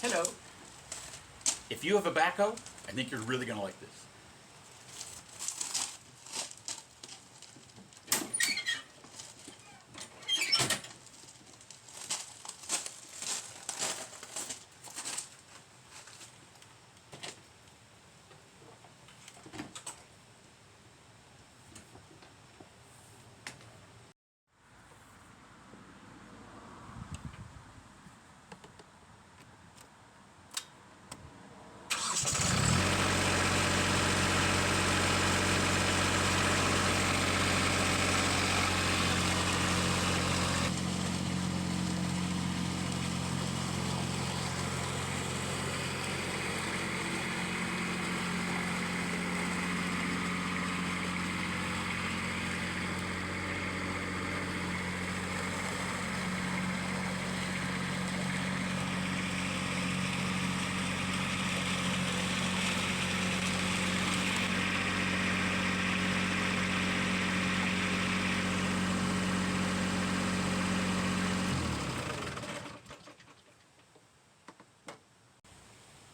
Hello. If you have a backhoe, I think you're really going to like this.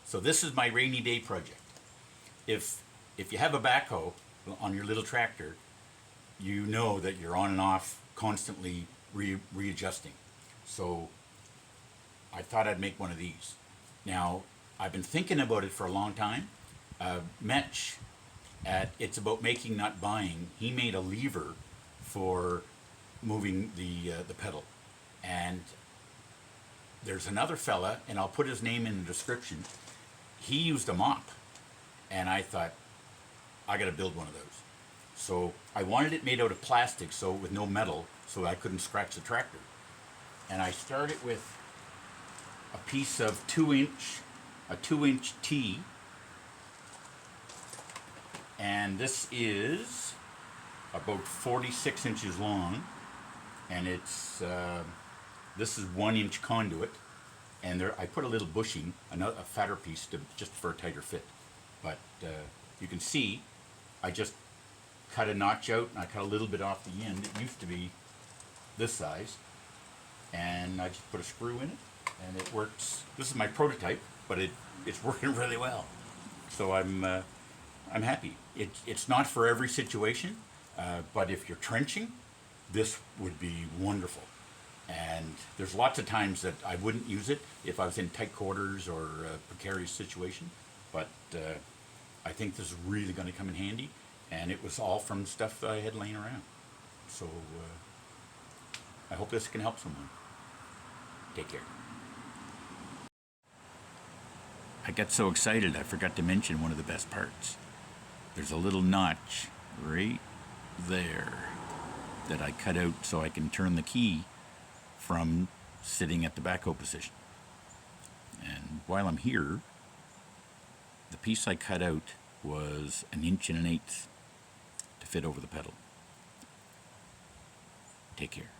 So this is my rainy day project. If you have a backhoe on your little tractor, you know that you're on and off constantly readjusting. So I thought I'd make one of these. Now, I've been thinking about it for a long time. Mech at It's About Making Not Buying, he made a lever for moving the pedal. And there's another fella, and I'll put his name in the description. He used a mop, and I thought, I gotta build one of those. So I wanted it made out of plastic, so with no metal, so I couldn't scratch the tractor. And I started with a piece of 2-inch T, and this is about 46 inches long, and it's this is 1-inch conduit. And there, I put a little bushing, a fatter piece, just for a tighter fit. But you can see, I just cut a notch out, and I cut a little bit off the end. It used to be this size, and I just put a screw in it, and it works. This is my prototype, but it's working really well. So I'm happy. It's not for every situation, but if you're trenching, this would be wonderful. And there's lots of times that I wouldn't use it if I was in tight quarters or a precarious situation, but I think this is really going to come in handy, and it was all from stuff that I had laying around. So I hope this can help someone. Take care. I got so excited I forgot to mention one of the best parts. There's a little notch right there that I cut out so I can turn the key from sitting at the backhoe position. And while I'm here, the piece I cut out was 1 1/8 inches to fit over the pedal. Take care.